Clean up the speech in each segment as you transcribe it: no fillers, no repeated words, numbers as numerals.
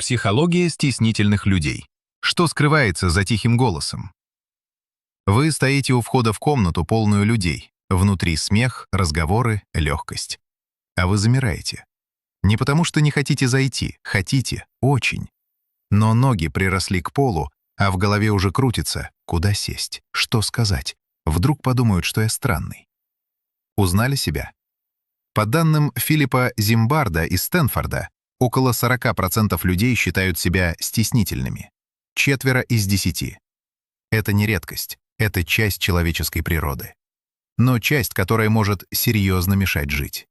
Психология стеснительных людей. Что скрывается за тихим голосом? Вы стоите у входа в комнату, полную людей. Внутри смех, разговоры, легкость. А вы замираете. Не потому что не хотите зайти, хотите, очень. Но ноги приросли к полу, а в голове уже крутится, куда сесть, что сказать. Вдруг подумают, что я странный. Узнали себя? По данным Филиппа Зимбарда из Стэнфорда, около 40% людей считают себя стеснительными. 4 из 10. Это не редкость, это часть человеческой природы. Но часть, которая может серьезно мешать жить.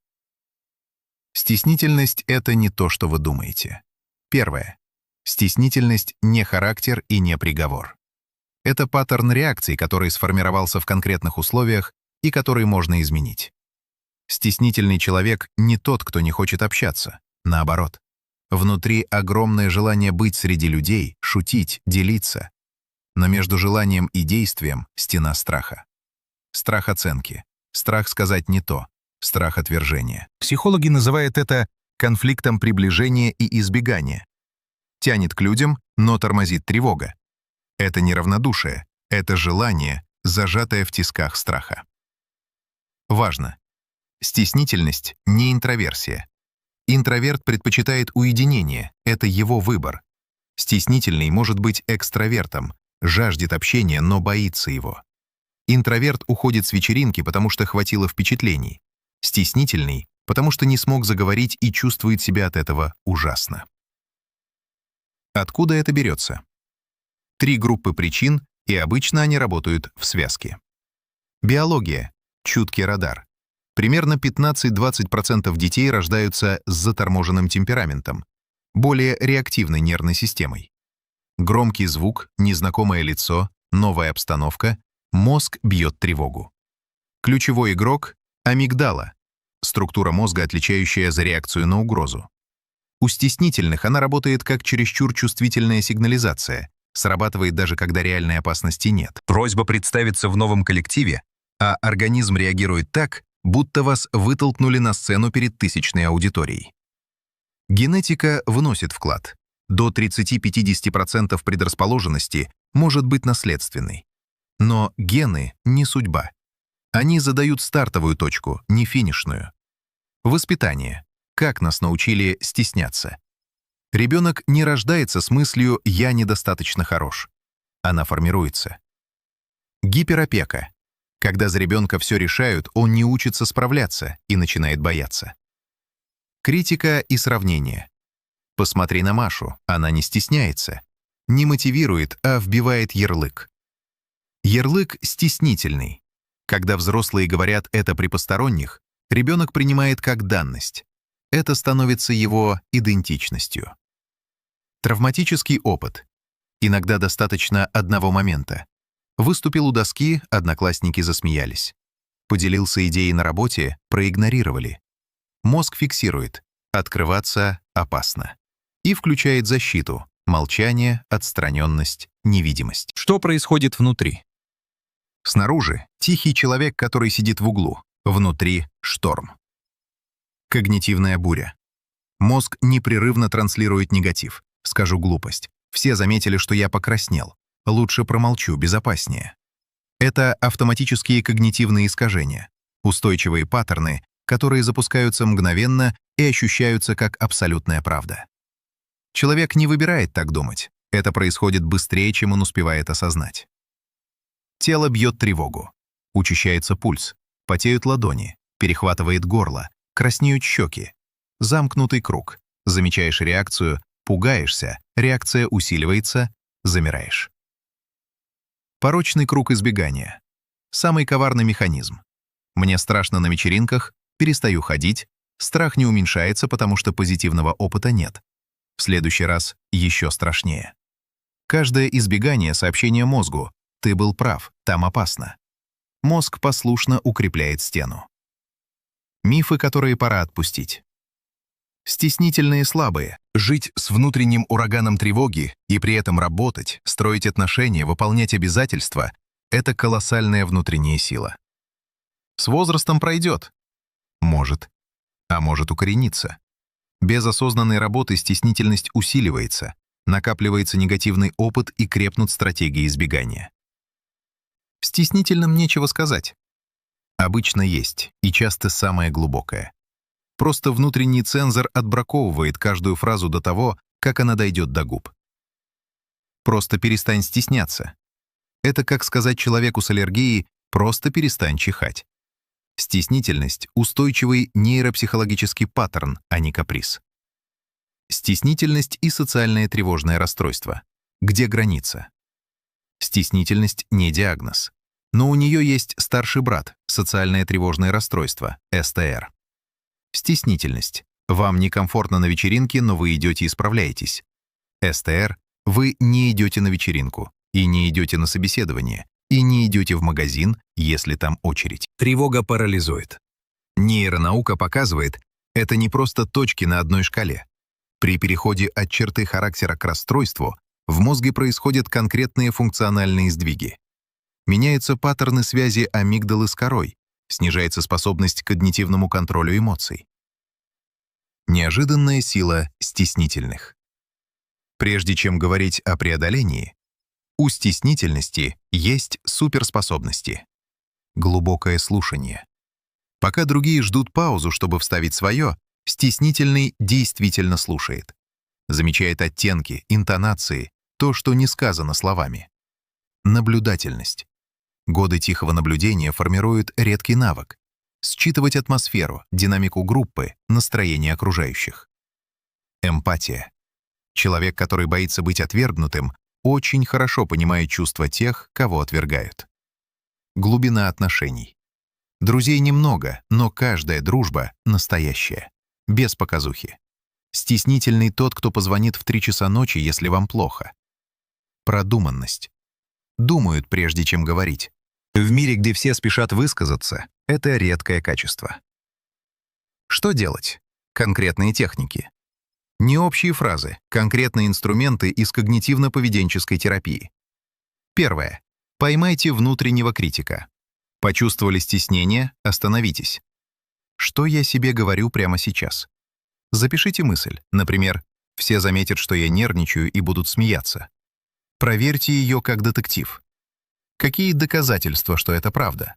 Стеснительность — это не то, что вы думаете. Первое. Стеснительность не характер и не приговор. Это паттерн реакций, который сформировался в конкретных условиях и который можно изменить. Стеснительный человек не тот, кто не хочет общаться. Наоборот. Внутри огромное желание быть среди людей, шутить, делиться. Но между желанием и действием стена страха. Страх оценки, страх сказать не то, страх отвержения. Психологи называют это конфликтом приближения и избегания. Тянет к людям, но тормозит тревога. Это не равнодушие, это желание, зажатое в тисках страха. Важно. Стеснительность — не интроверсия. Интроверт предпочитает уединение, это его выбор. Стеснительный может быть экстравертом, жаждет общения, но боится его. Интроверт уходит с вечеринки, потому что хватило впечатлений. Стеснительный, потому что не смог заговорить и чувствует себя от этого ужасно. Откуда это берется? 3 группы причин, и обычно они работают в связке. Биология — чуткий радар. Примерно 15-20% детей рождаются с заторможенным темпераментом, более реактивной нервной системой. Громкий звук, незнакомое лицо, новая обстановка, мозг бьет тревогу. Ключевой игрок — амигдала, структура мозга, отличающая за реакцию на угрозу. У стеснительных она работает как чересчур чувствительная сигнализация, срабатывает даже когда реальной опасности нет. Просьба представиться в новом коллективе, а организм реагирует так, будто вас вытолкнули на сцену перед тысячной аудиторией. Генетика вносит вклад. До 30-50% предрасположенности может быть наследственной. Но гены не судьба. Они задают стартовую точку, не финишную. Воспитание. Как нас научили стесняться? Ребенок не рождается с мыслью «я недостаточно хорош». Она формируется. Гиперопека. Когда за ребенка все решают, он не учится справляться и начинает бояться. Критика и сравнение. Посмотри на Машу, она не стесняется. Не мотивирует, а вбивает ярлык. Ярлык стеснительный. Когда взрослые говорят это при посторонних, ребенок принимает как данность. Это становится его идентичностью. Травматический опыт. Иногда достаточно одного момента. Выступил у доски, одноклассники засмеялись. Поделился идеей на работе, проигнорировали. Мозг фиксирует. Открываться опасно. И включает защиту. Молчание, отстраненность, невидимость. Что происходит внутри? Снаружи — тихий человек, который сидит в углу. Внутри — шторм. Когнитивная буря. Мозг непрерывно транслирует негатив. Скажу глупость. Все заметили, что я покраснел. Лучше промолчу, безопаснее. Это автоматические когнитивные искажения, устойчивые паттерны, которые запускаются мгновенно и ощущаются как абсолютная правда. Человек не выбирает так думать. Это происходит быстрее, чем он успевает осознать. Тело бьет тревогу. Учащается пульс, потеют ладони, перехватывает горло, краснеют щеки. Замкнутый круг. Замечаешь реакцию, пугаешься, реакция усиливается, замираешь. Порочный круг избегания. Самый коварный механизм. Мне страшно на вечеринках, перестаю ходить, страх не уменьшается, потому что позитивного опыта нет. В следующий раз еще страшнее. Каждое избегание — сообщение мозгу: ты был прав, там опасно. Мозг послушно укрепляет стену. Мифы, которые пора отпустить. Стеснительные слабые. Жить с внутренним ураганом тревоги и при этом работать, строить отношения, выполнять обязательства — это колоссальная внутренняя сила. С возрастом пройдет. Может. А может укорениться. Без осознанной работы стеснительность усиливается, накапливается негативный опыт и крепнут стратегии избегания. Стеснительным нечего сказать. Обычно есть, и часто самое глубокое. Просто внутренний цензор отбраковывает каждую фразу до того, как она дойдет до губ. Просто перестань стесняться. Это как сказать человеку с аллергией «просто перестань чихать». Стеснительность — устойчивый нейропсихологический паттерн, а не каприз. Стеснительность и социальное тревожное расстройство. Где граница? Стеснительность не диагноз. Но у нее есть старший брат — социальное тревожное расстройство, СТР. Стеснительность. Вам некомфортно на вечеринке, но вы идете и справляетесь. СТР. Вы не идете на вечеринку, и не идете на собеседование, и не идете в магазин, если там очередь. Тревога парализует. Нейронаука показывает, это не просто точки на одной шкале. При переходе от черты характера к расстройству в мозге происходят конкретные функциональные сдвиги. Меняются паттерны связи амигдалы с корой, снижается способность к когнитивному контролю эмоций. Неожиданная сила стеснительных. Прежде чем говорить о преодолении, у стеснительности есть суперспособности. Глубокое слушание. Пока другие ждут паузу, чтобы вставить свое, стеснительный действительно слушает. Замечает оттенки, интонации, то, что не сказано словами. Наблюдательность. Годы тихого наблюдения формируют редкий навык — считывать атмосферу, динамику группы, настроение окружающих. Эмпатия. Человек, который боится быть отвергнутым, очень хорошо понимает чувства тех, кого отвергают. Глубина отношений. Друзей немного, но каждая дружба настоящая, без показухи. Стеснительный тот, кто позвонит в 3 часа ночи, если вам плохо. Продуманность. Думают, прежде чем говорить. В мире, где все спешат высказаться, это редкое качество. Что делать? Конкретные техники. Не общие фразы, конкретные инструменты из когнитивно-поведенческой терапии. Первое. Поймайте внутреннего критика. Почувствовали стеснение? Остановитесь. Что я себе говорю прямо сейчас? Запишите мысль. Например, «Все заметят, что я нервничаю и будут смеяться». Проверьте ее как детектив. Какие доказательства, что это правда?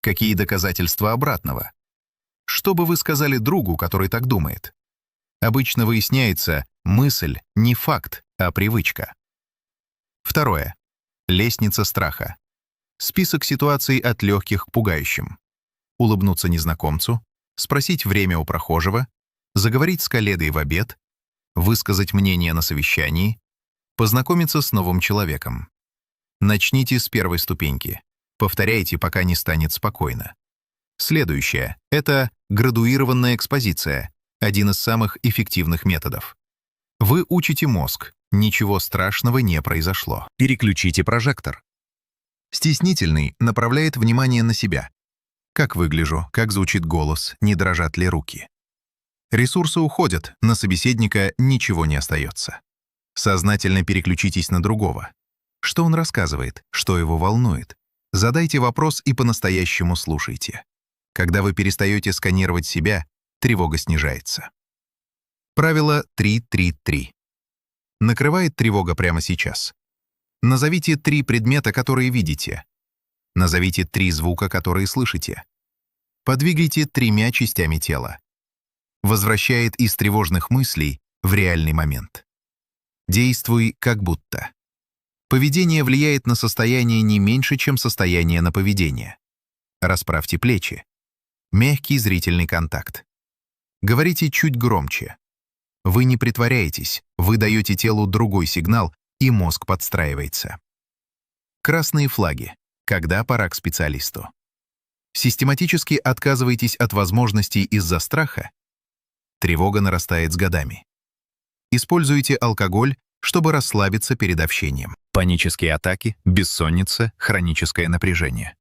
Какие доказательства обратного? Что бы вы сказали другу, который так думает? Обычно выясняется, мысль не факт, а привычка. Второе. Лестница страха. Список ситуаций от легких к пугающим. Улыбнуться незнакомцу, спросить время у прохожего, заговорить с коллегой в обед, высказать мнение на совещании, познакомиться с новым человеком. Начните с первой ступеньки. Повторяйте, пока не станет спокойно. Следующее — это градуированная экспозиция, один из самых эффективных методов. Вы учите мозг, ничего страшного не произошло. Переключите прожектор. Стеснительный направляет внимание на себя. Как выгляжу, как звучит голос, не дрожат ли руки. Ресурсы уходят, на собеседника ничего не остается. Сознательно переключитесь на другого. Что он рассказывает, что его волнует. Задайте вопрос и по-настоящему слушайте. Когда вы перестаете сканировать себя, тревога снижается. Правило 3-3-3. Накрывает тревога прямо сейчас. Назовите 3 предмета, которые видите. Назовите 3 звука, которые слышите. Подвигайте 3 частями тела. Возвращает из тревожных мыслей в реальный момент. Действуй как будто. Поведение влияет на состояние не меньше, чем состояние на поведение. Расправьте плечи. Мягкий зрительный контакт. Говорите чуть громче. Вы не притворяетесь, вы даете телу другой сигнал, и мозг подстраивается. Красные флаги. Когда пора к специалисту? Систематически отказываетесь от возможностей из-за страха? Тревога нарастает с годами. Используйте алкоголь, чтобы расслабиться перед общением. Панические атаки, бессонница, хроническое напряжение.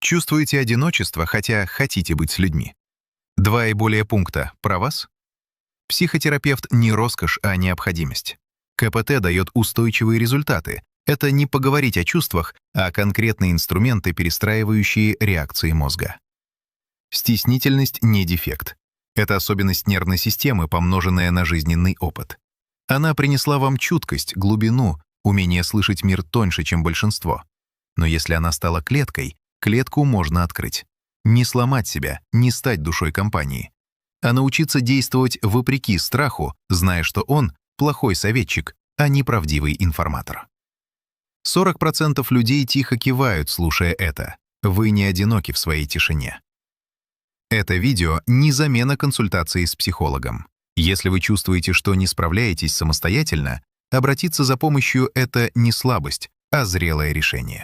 Чувствуете одиночество, хотя хотите быть с людьми. 2 и более пункта про вас? Психотерапевт не роскошь, а необходимость. КПТ дает устойчивые результаты. Это не поговорить о чувствах, а конкретные инструменты, перестраивающие реакции мозга. Стеснительность не дефект. Это особенность нервной системы, помноженная на жизненный опыт. Она принесла вам чуткость, глубину, умение слышать мир тоньше, чем большинство. Но если она стала клеткой, клетку можно открыть. Не сломать себя, не стать душой компании. А научиться действовать вопреки страху, зная, что он — плохой советчик, а не правдивый информатор. 40% людей тихо кивают, слушая это. Вы не одиноки в своей тишине. Это видео не замена консультации с психологом. Если вы чувствуете, что не справляетесь самостоятельно, обратиться за помощью — это не слабость, а зрелое решение.